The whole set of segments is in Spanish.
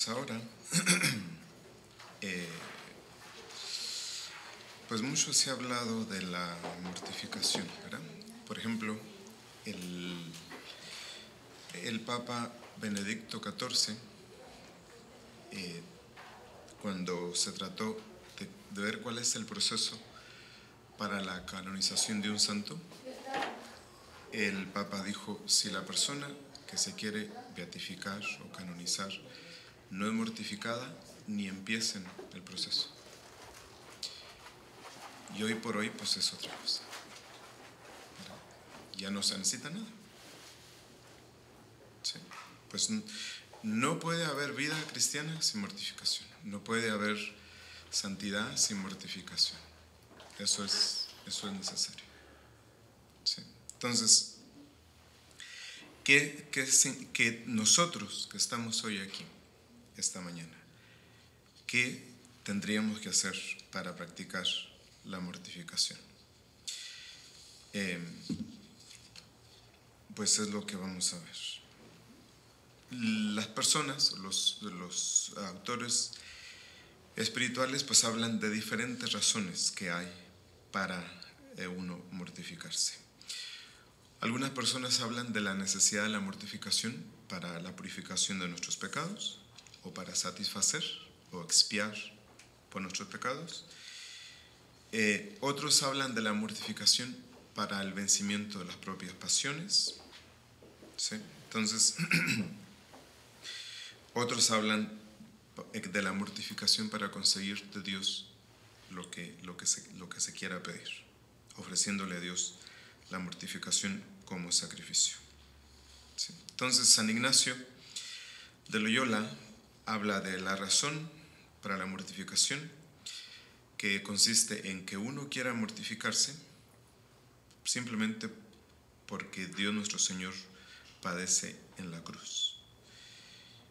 Ahora, eh, pues mucho se ha hablado de la mortificación, ¿verdad? Por ejemplo, el Papa Benedicto XIV, cuando se trató de ver cuál es el proceso para la canonización de un santo, el Papa dijo, si la persona que se quiere beatificar o canonizar no es mortificada, ni empiecen el proceso. Y hoy por hoy, pues es otra cosa. Ya no se necesita nada. ¿Sí? Pues no puede haber vida cristiana sin mortificación. No puede haber santidad sin mortificación. Eso es necesario. ¿Sí? Entonces, que nosotros que estamos hoy aquí, esta mañana, ¿qué tendríamos que hacer para practicar la mortificación? Pues es lo que vamos a ver. Las personas, los autores espirituales, pues hablan de diferentes razones que hay para uno mortificarse. Algunas personas hablan de la necesidad de la mortificación para la purificación de nuestros pecados, o para satisfacer o expiar por nuestros pecados. Otros hablan de la mortificación para el vencimiento de las propias pasiones. ¿Sí? Entonces, otros hablan de la mortificación para conseguir de Dios lo que se quiera pedir, ofreciéndole a Dios la mortificación como sacrificio. ¿Sí? Entonces, San Ignacio de Loyola habla de la razón para la mortificación, que consiste en que uno quiera mortificarse simplemente porque Dios nuestro Señor padece en la cruz.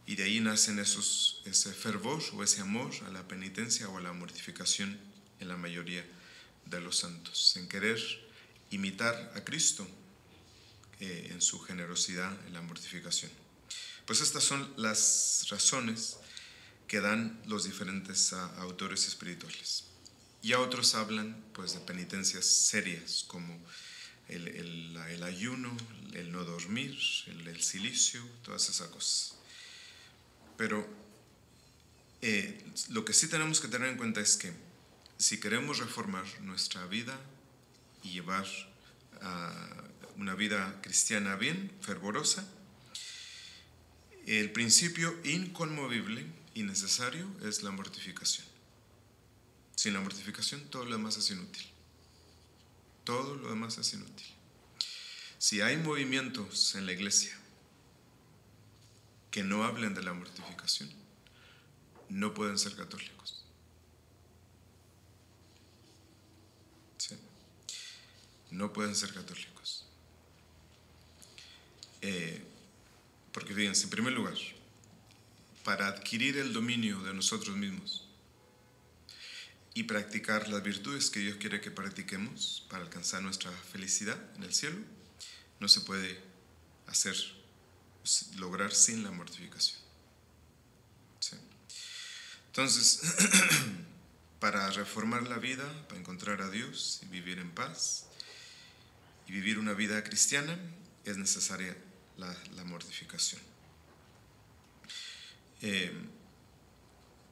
Y de ahí nacen ese fervor o ese amor a la penitencia o a la mortificación en la mayoría de los santos, en querer imitar a Cristo en su generosidad en la mortificación. Pues estas son las razones que dan los diferentes autores espirituales. Y a otros hablan pues de penitencias serias como el ayuno, el no dormir, el cilicio, todas esas cosas. Pero lo que sí tenemos que tener en cuenta es que si queremos reformar nuestra vida y llevar una vida cristiana bien, fervorosa, el principio inconmovible y necesario es la mortificación. Sin la mortificación todo lo demás es inútil. Todo lo demás es inútil. Si hay movimientos en la iglesia que no hablen de la mortificación, no pueden ser católicos. ¿Sí? No pueden ser católicos. Porque fíjense, en primer lugar, para adquirir el dominio de nosotros mismos y practicar las virtudes que Dios quiere que practiquemos para alcanzar nuestra felicidad en el cielo, no se puede lograr sin la mortificación. ¿Sí? Entonces, para reformar la vida, para encontrar a Dios y vivir en paz y vivir una vida cristiana, es necesaria la mortificación.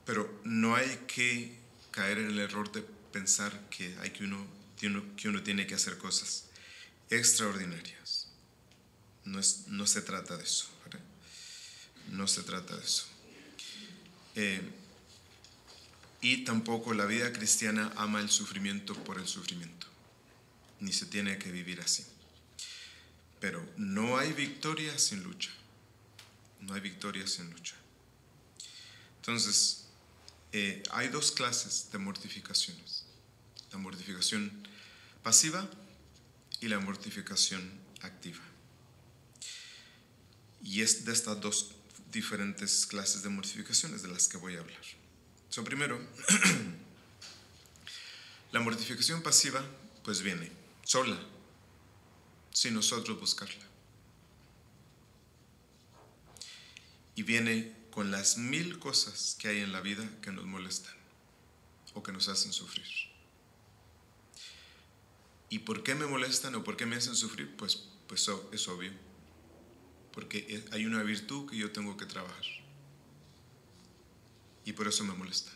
Pero no hay que caer en el error de pensar que uno tiene que hacer cosas extraordinarias. No se trata de eso, ¿verdad? No se trata de eso. Y tampoco la vida cristiana ama el sufrimiento por el sufrimiento, ni se tiene que vivir así. Pero no hay victoria sin lucha. No hay victoria sin lucha. Entonces, hay dos clases de mortificaciones: la mortificación pasiva y la mortificación activa. Y es de estas dos diferentes clases de mortificaciones de las que voy a hablar. Primero, la mortificación pasiva pues viene sola, sin nosotros buscarla. Y viene con las 1000 cosas que hay en la vida que nos molestan o que nos hacen sufrir. ¿Y por qué me molestan o por qué me hacen sufrir? Pues es obvio. Porque hay una virtud que yo tengo que trabajar. Y por eso me molestan.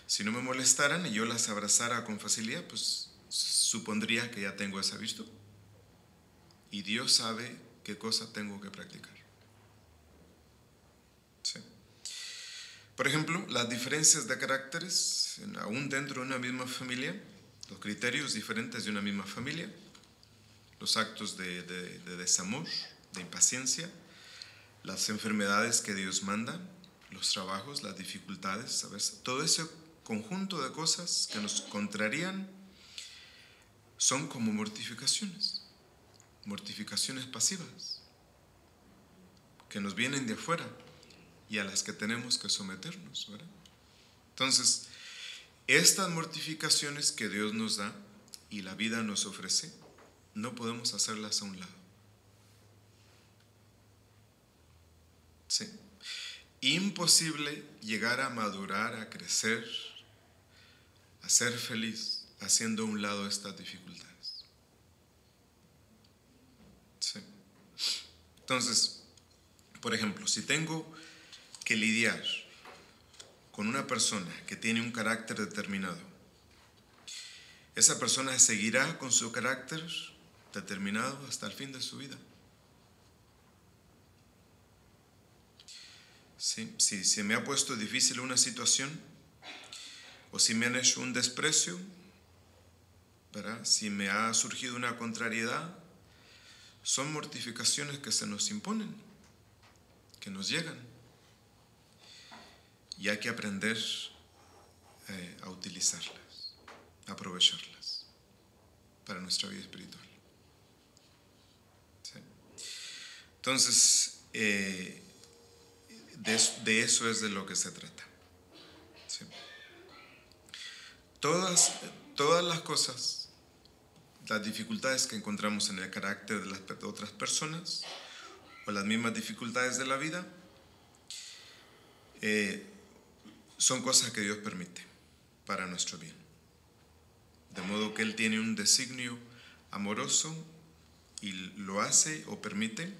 Si no me molestaran y yo las abrazara con facilidad, pues supondría que ya tengo esa virtud. Y Dios sabe qué cosa tengo que practicar. ¿Sí? Por ejemplo, las diferencias de caracteres, aún dentro de una misma familia, los criterios diferentes de una misma familia, los actos de desamor, de impaciencia, las enfermedades que Dios manda, los trabajos, las dificultades, ¿sabes? Todo ese conjunto de cosas que nos contrarían son como mortificaciones pasivas, que nos vienen de afuera y a las que tenemos que someternos, ¿verdad? Entonces, estas mortificaciones que Dios nos da y la vida nos ofrece, no podemos hacerlas a un lado. Sí. Imposible llegar a madurar, a crecer, a ser feliz, haciendo a un lado estas dificultades. Sí. Entonces, por ejemplo, si tengo que lidiar con una persona que tiene un carácter determinado, esa persona seguirá con su carácter determinado hasta el fin de su vida. ¿Sí? Si se me ha puesto difícil una situación, o si me han hecho un desprecio, ¿verdad? Si me ha surgido una contrariedad, son mortificaciones que se nos imponen, que nos llegan. Y hay que aprender a utilizarlas, a aprovecharlas para nuestra vida espiritual. ¿Sí? Entonces, de eso es de lo que se trata. ¿Sí? Todas las cosas, las dificultades que encontramos en el carácter de las otras personas o las mismas dificultades de la vida, son cosas que Dios permite para nuestro bien. De modo que Él tiene un designio amoroso y lo hace o permite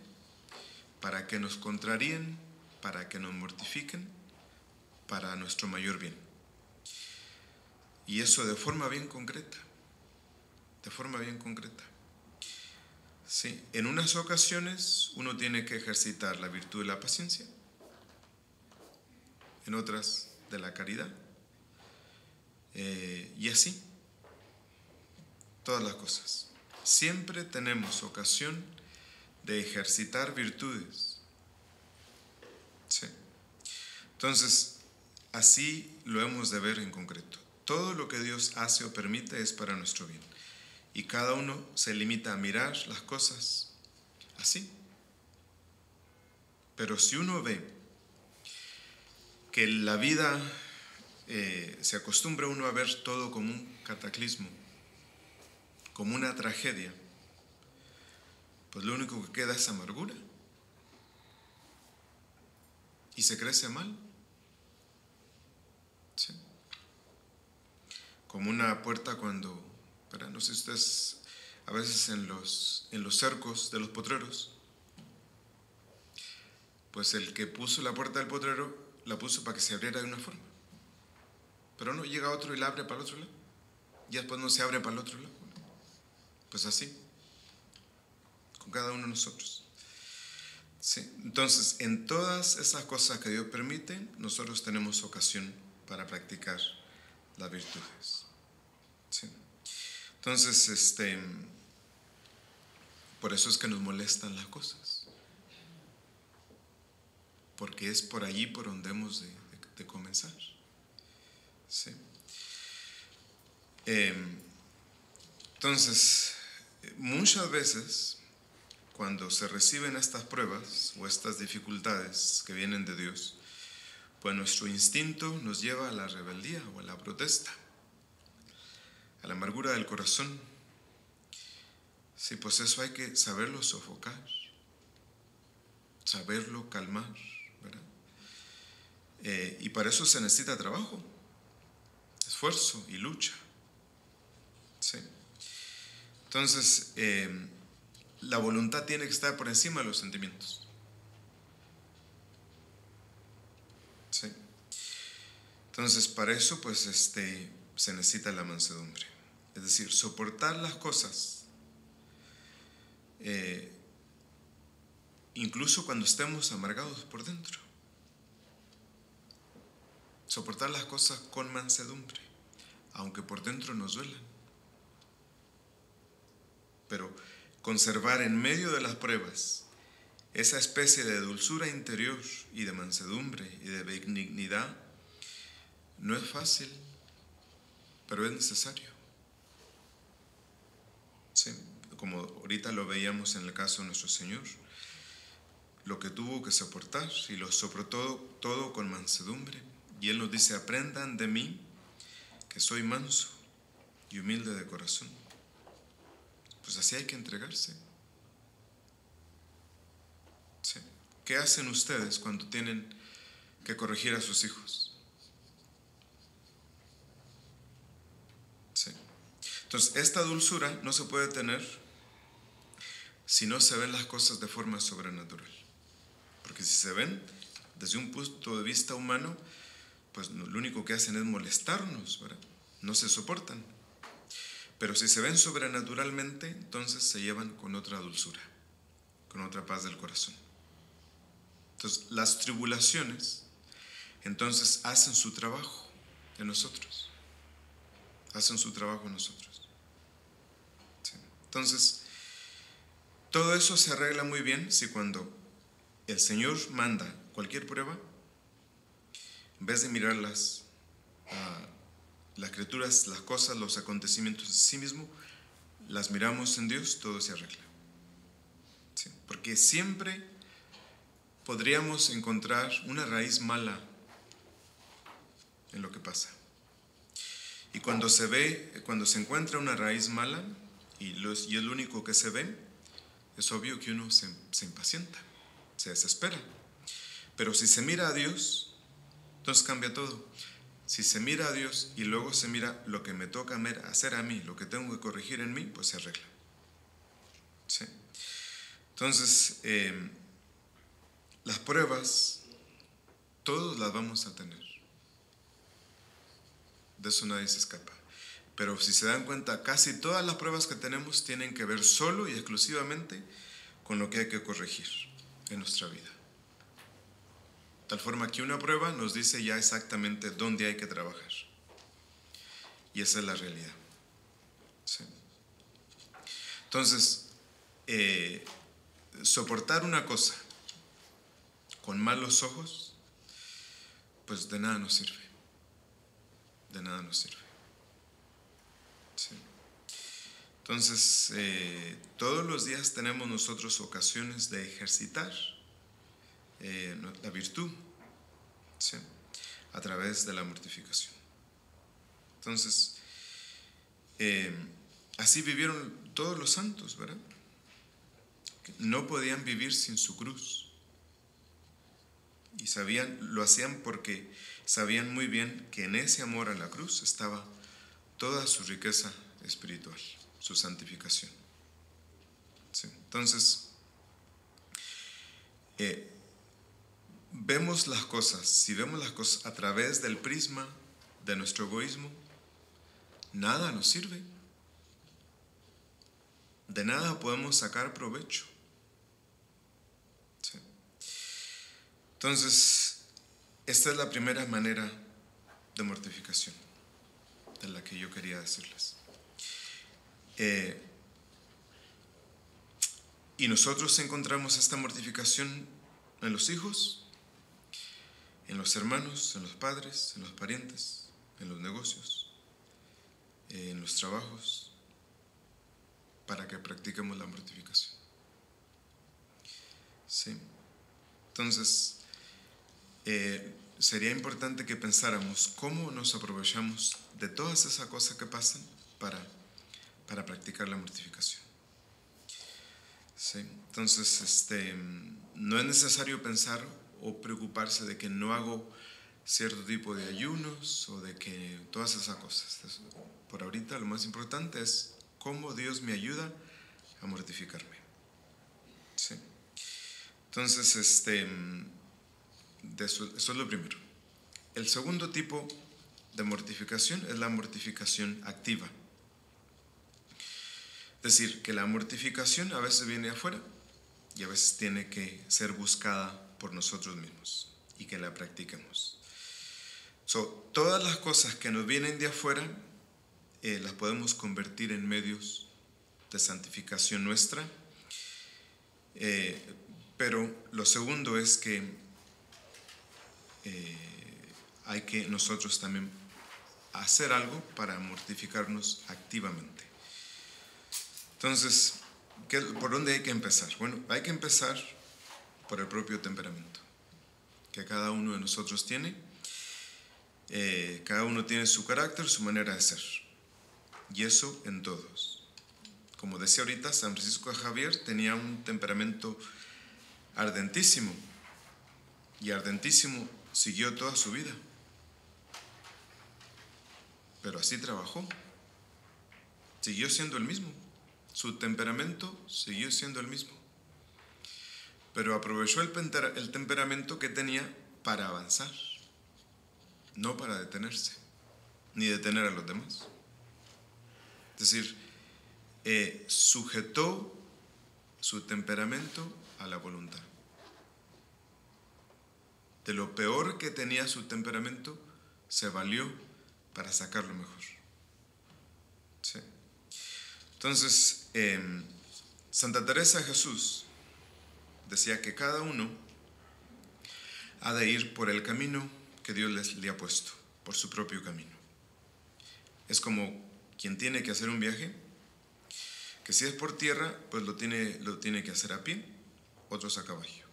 para que nos contraríen, para que nos mortifiquen, para nuestro mayor bien. Y eso de forma bien concreta. Sí, en unas ocasiones uno tiene que ejercitar la virtud de la paciencia, en otras de la caridad, y así, todas las cosas. Siempre tenemos ocasión de ejercitar virtudes. Sí. Entonces, así lo hemos de ver en concreto. Todo lo que Dios hace o permite es para nuestro bien. Y cada uno se limita a mirar las cosas así. Pero si uno ve que la vida se acostumbra uno a ver todo como un cataclismo, como una tragedia, pues lo único que queda es amargura. Y se crece mal. ¿Sí? Como una puerta cuando, ¿verdad? No sé si ustedes, a veces en los cercos de los potreros, pues el que puso la puerta del potrero la puso para que se abriera de una forma. Pero no, llega otro y la abre para el otro lado. Y después no se abre para el otro lado. Pues así, con cada uno de nosotros. Sí. Entonces, en todas esas cosas que Dios permite, nosotros tenemos ocasión para practicar las virtudes. Sí. Entonces, por eso es que nos molestan las cosas. Porque es por allí por donde hemos de comenzar. Sí. Entonces, muchas veces, cuando se reciben estas pruebas o estas dificultades que vienen de Dios, pues nuestro instinto nos lleva a la rebeldía o a la protesta, a la amargura del corazón. Sí, pues eso hay que saberlo sofocar, saberlo calmar. ¿verdad? Y para eso se necesita trabajo, esfuerzo y lucha. ¿Sí? Entonces, la voluntad tiene que estar por encima de los sentimientos. ¿Sí? Entonces, para eso, pues, se necesita la mansedumbre. Es decir, soportar las cosas, incluso cuando estemos amargados por dentro. Soportar las cosas con mansedumbre, aunque por dentro nos duelan. Pero conservar en medio de las pruebas esa especie de dulzura interior y de mansedumbre y de benignidad no es fácil, pero es necesario. ¿Sí? Como ahorita lo veíamos en el caso de nuestro Señor, lo que tuvo que soportar, y lo soportó todo con mansedumbre. Y Él nos dice: aprendan de mí, que soy manso y humilde de corazón. Pues así hay que entregarse. ¿Sí? ¿Qué hacen ustedes cuando tienen que corregir a sus hijos? ¿Sí? Entonces, esta dulzura no se puede tener si no se ven las cosas de forma sobrenatural. Porque si se ven desde un punto de vista humano, pues lo único que hacen es molestarnos, ¿verdad? No se soportan. Pero si se ven sobrenaturalmente, entonces se llevan con otra dulzura, con otra paz del corazón. Entonces, las tribulaciones, entonces, hacen su trabajo en nosotros. Hacen su trabajo en nosotros. ¿Sí? Entonces, todo eso se arregla muy bien si cuando el Señor manda cualquier prueba, en vez de mirar las criaturas, las cosas, los acontecimientos en sí mismo, las miramos en Dios, todo se arregla. ¿Sí? Porque siempre podríamos encontrar una raíz mala en lo que pasa. Y cuando se encuentra una raíz mala, y es lo único que se ve, es obvio que uno se impacienta, se desespera. Pero si se mira a Dios, entonces cambia todo. Si se mira a Dios y luego se mira lo que me toca hacer a mí, lo que tengo que corregir en mí, pues se arregla. ¿Sí? Entonces, las pruebas, todos las vamos a tener. De eso nadie se escapa. Pero si se dan cuenta, casi todas las pruebas que tenemos tienen que ver solo y exclusivamente con lo que hay que corregir en nuestra vida. De tal forma que una prueba nos dice ya exactamente dónde hay que trabajar. Y esa es la realidad. ¿Sí? Entonces, soportar una cosa con malos ojos, pues de nada nos sirve. De nada nos sirve. ¿Sí? Entonces, todos los días tenemos nosotros ocasiones de ejercitar la virtud, ¿sí? A través de la mortificación. Entonces, así vivieron todos los santos, ¿verdad? No podían vivir sin su cruz. Y lo hacían porque sabían muy bien que en ese amor a la cruz estaba toda su riqueza espiritual, su santificación. ¿Sí? Entonces, vemos las cosas, si vemos las cosas a través del prisma de nuestro egoísmo, nada nos sirve. De nada podemos sacar provecho. ¿Sí? Entonces, esta es la primera manera de mortificación de la que yo quería decirles. Y nosotros encontramos esta mortificación en los hijos, en los hermanos, en los padres, en los parientes, en los negocios, en los trabajos, para que practiquemos la mortificación. ¿Sí? Entonces, sería importante que pensáramos cómo nos aprovechamos de todas esas cosas que pasan para practicar la mortificación. ¿Sí? Entonces, no es necesario pensar o preocuparse de que no hago cierto tipo de ayunos o de que todas esas cosas. Por ahorita lo más importante es cómo Dios me ayuda a mortificarme. ¿Sí? Entonces, eso es lo primero. El segundo tipo de mortificación es la mortificación activa. Es decir, que la mortificación a veces viene de afuera y a veces tiene que ser buscada por nosotros mismos y que la practiquemos. Todas las cosas que nos vienen de afuera las podemos convertir en medios de santificación nuestra, pero lo segundo es que hay que nosotros también hacer algo para mortificarnos activamente. Entonces, ¿por dónde hay que empezar? Bueno, hay que empezar por el propio temperamento que cada uno de nosotros tiene. Cada uno tiene su carácter, su manera de ser. Y eso en todos. Como decía ahorita, San Francisco de Javier tenía un temperamento ardentísimo. Y ardentísimo siguió toda su vida. Pero así trabajó. Siguió siendo el mismo. Su temperamento siguió siendo el mismo. Pero aprovechó el temperamento que tenía para avanzar. No para detenerse, ni detener a los demás. Es decir, sujetó su temperamento a la voluntad. De lo peor que tenía su temperamento, se valió para sacar lo mejor. ¿Sí? Entonces, Santa Teresa de Jesús decía que cada uno ha de ir por el camino que Dios le ha puesto, por su propio camino. Es como quien tiene que hacer un viaje, que si es por tierra, pues lo tiene que hacer a pie, otros a caballo.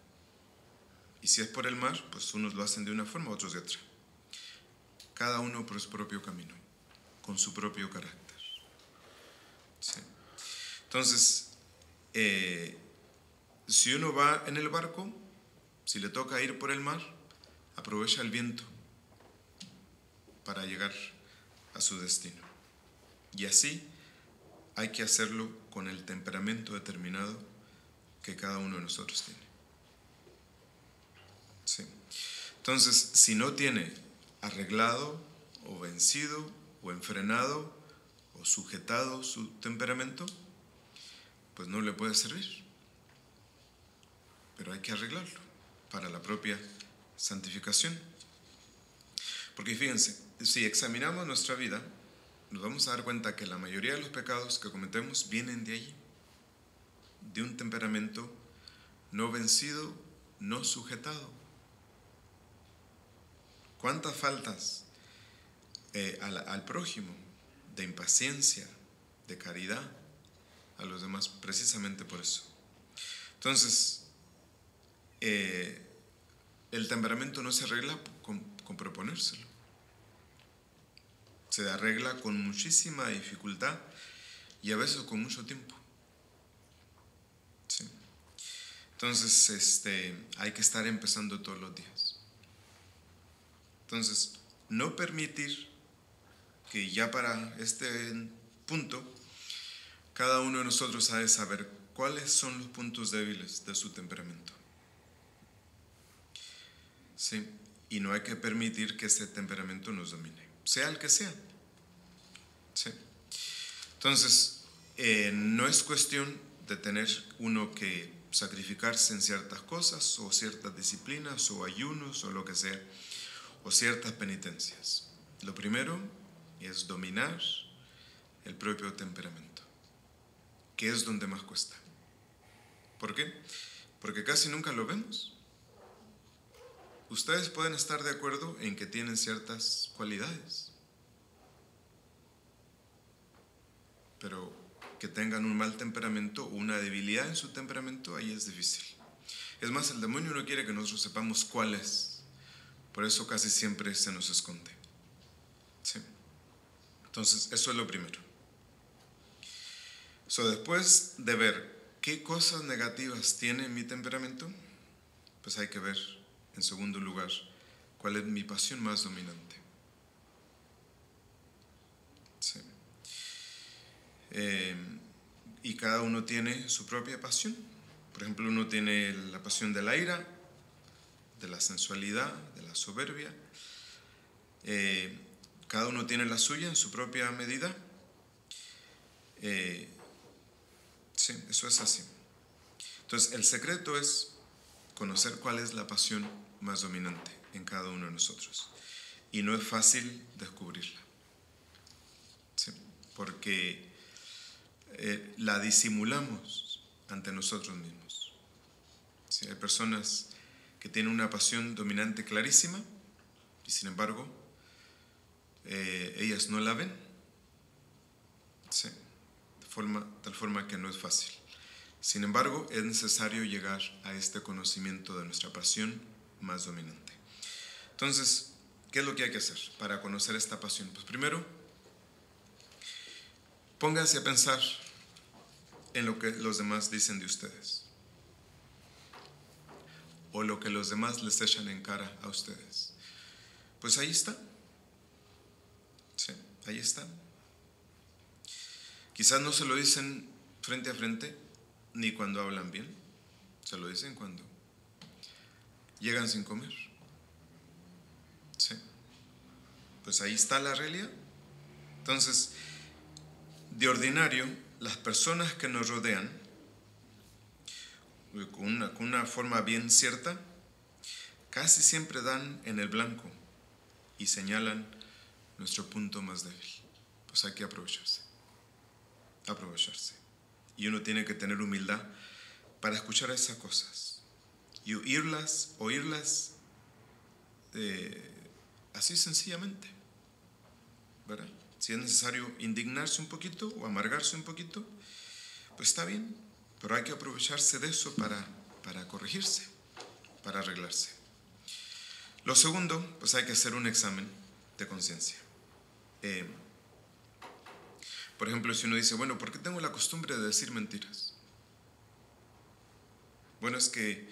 Y si es por el mar, pues unos lo hacen de una forma, otros de otra. Cada uno por su propio camino, con su propio carácter. ¿Sí? Entonces, si uno va en el barco, si le toca ir por el mar, aprovecha el viento para llegar a su destino. Y así hay que hacerlo con el temperamento determinado que cada uno de nosotros tiene. ¿Sí? Entonces, si no tiene arreglado o vencido o enfrenado o sujetado su temperamento, pues no le puede servir. Pero hay que arreglarlo para la propia santificación. Porque fíjense, si examinamos nuestra vida, nos vamos a dar cuenta que la mayoría de los pecados que cometemos vienen de allí, de un temperamento no vencido, no sujetado. ¿Cuántas faltas al prójimo, de impaciencia, de caridad a los demás? Precisamente por eso. Entonces, el temperamento no se arregla con proponérselo. Se arregla con muchísima dificultad y a veces con mucho tiempo. ¿Sí? Entonces, hay que estar empezando todos los días. Entonces, no permitir que ya para este punto, cada uno de nosotros ha de saber cuáles son los puntos débiles de su temperamento. ¿Sí? Y no hay que permitir que ese temperamento nos domine, sea el que sea. ¿Sí? Entonces, no es cuestión de tener uno que sacrificarse en ciertas cosas, o ciertas disciplinas, o ayunos, o lo que sea, o ciertas penitencias. Lo primero es dominar el propio temperamento, que es donde más cuesta. ¿Por qué? Porque casi nunca lo vemos. Ustedes pueden estar de acuerdo en que tienen ciertas cualidades, pero que tengan un mal temperamento o una debilidad en su temperamento, ahí es difícil. Es más, el demonio no quiere que nosotros sepamos cuál es. Por eso casi siempre se nos esconde. ¿Sí? Entonces, eso es lo primero. Después de ver qué cosas negativas tiene mi temperamento, pues hay que ver En segundo lugar, ¿cuál es mi pasión más dominante? Sí. Y cada uno tiene su propia pasión. Por ejemplo, uno tiene la pasión de la ira, de la sensualidad, de la soberbia. Cada uno tiene la suya en su propia medida. Sí, eso es así. Entonces, el secreto es conocer cuál es la pasión más dominante en cada uno de nosotros. Y no es fácil descubrirla. ¿Sí? Porque la disimulamos ante nosotros mismos. ¿Sí? Hay personas que tienen una pasión dominante clarísima y sin embargo ellas no la ven. ¿Sí? Tal forma que no es fácil. Sin embargo, es necesario llegar a este conocimiento de nuestra pasión más dominante. Entonces, ¿qué es lo que hay que hacer para conocer esta pasión? Pues primero, póngase a pensar en lo que los demás dicen de ustedes o lo que los demás les echan en cara a ustedes. Pues ahí está. Sí, ahí está. Quizás no se lo dicen frente a frente ni cuando hablan bien. Se lo dicen cuando llegan sin comer. Sí. Pues ahí está la realidad. Entonces, de ordinario, las personas que nos rodean, con una forma bien cierta, casi siempre dan en el blanco y señalan nuestro punto más débil. Pues hay que aprovecharse. Y uno tiene que tener humildad para escuchar esas cosas y oírlas así sencillamente, ¿verdad? Si es necesario indignarse un poquito o amargarse un poquito, pues está bien, pero hay que aprovecharse de eso para corregirse, para arreglarse. Lo segundo, pues hay que hacer un examen de conciencia. Por ejemplo, si uno dice, bueno, ¿por qué tengo la costumbre de decir mentiras? Bueno, es que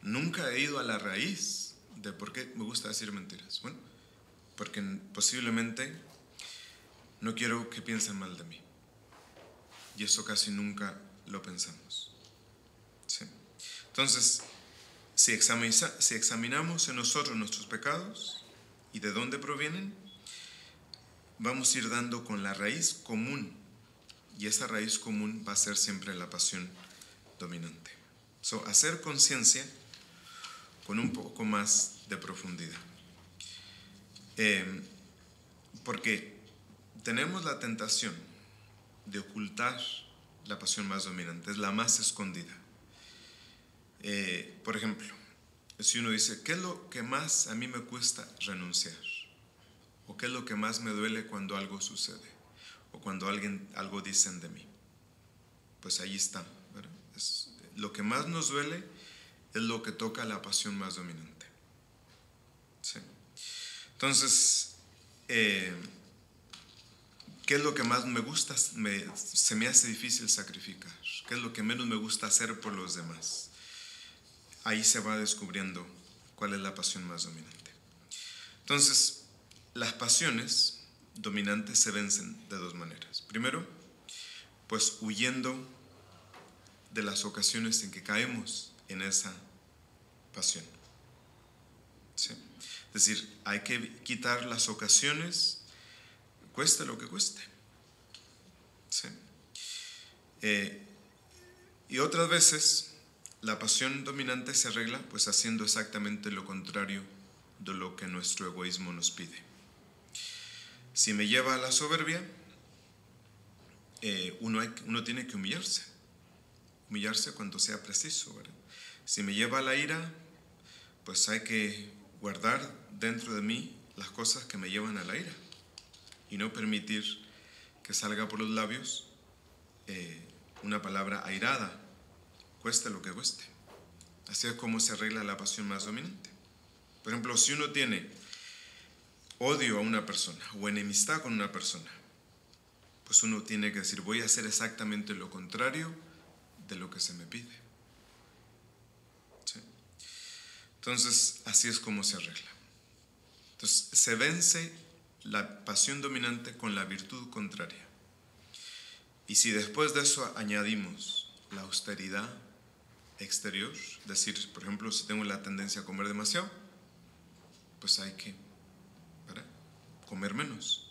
nunca he ido a la raíz de por qué me gusta decir mentiras. Bueno, porque posiblemente no quiero que piensen mal de mí. Y eso casi nunca lo pensamos. ¿Sí? Entonces, si examinamos en nosotros nuestros pecados y de dónde provienen, vamos a ir dando con la raíz común. Y esa raíz común va a ser siempre la pasión dominante. Hacer conciencia con un poco más de profundidad. Porque tenemos la tentación de ocultar la pasión más dominante, es la más escondida. Por ejemplo, si uno dice, ¿qué es lo que más a mí me cuesta renunciar? ¿O qué es lo que más me duele cuando algo sucede? ¿O cuando algo dicen de mí? Pues ahí está, ¿verdad? Lo que más nos duele es lo que toca la pasión más dominante. ¿Sí? Entonces, ¿qué es lo que más me gusta? Se me hace difícil sacrificar. ¿Qué es lo que menos me gusta hacer por los demás? Ahí se va descubriendo cuál es la pasión más dominante. Entonces, las pasiones dominantes se vencen de dos maneras. Primero, pues huyendo de las ocasiones en que caemos en esa pasión. ¿Sí? Es decir, hay que quitar las ocasiones, cueste lo que cueste. ¿Sí? Y otras veces la pasión dominante se arregla pues haciendo exactamente lo contrario de lo que nuestro egoísmo nos pide. Si me lleva a la soberbia, uno tiene que humillarse cuando sea preciso, ¿verdad? Si me lleva a la ira, pues hay que guardar dentro de mí las cosas que me llevan a la ira y no permitir que salga por los labios una palabra airada, cueste lo que cueste. Así es como se arregla la pasión más dominante. Por ejemplo, si uno tiene odio a una persona o enemistad con una persona, pues uno tiene que decir, voy a hacer exactamente lo contrario de lo que se me pide. ¿Sí? Entonces, así es como se arregla. Entonces, se vence la pasión dominante con la virtud contraria. Y si después de eso añadimos la austeridad exterior, es decir, por ejemplo, si tengo la tendencia a comer demasiado, pues hay que, ¿verdad?, comer menos.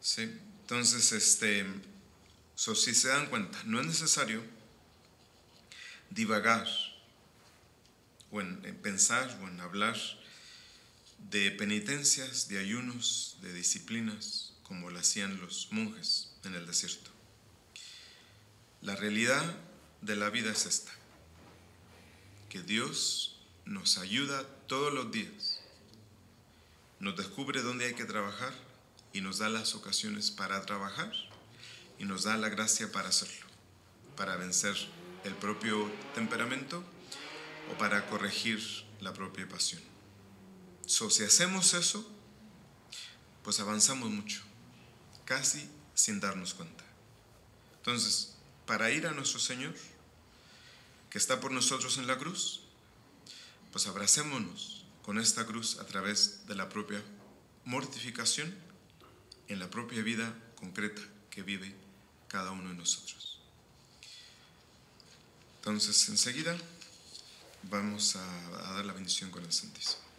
¿Sí? Entonces, si se dan cuenta, no es necesario divagar o en pensar o en hablar de penitencias, de ayunos, de disciplinas, como lo hacían los monjes en el desierto. La realidad de la vida es esta, que Dios nos ayuda todos los días, nos descubre dónde hay que trabajar y nos da las ocasiones para trabajar y nos da la gracia para hacerlo, para vencer el propio temperamento o para corregir la propia pasión. Si hacemos eso, pues avanzamos mucho, casi sin darnos cuenta. Entonces, para ir a nuestro Señor, que está por nosotros en la cruz, pues abracémonos con esta cruz a través de la propia mortificación en la propia vida concreta que vive cada uno de nosotros. Entonces, enseguida vamos a dar la bendición con el Santísimo.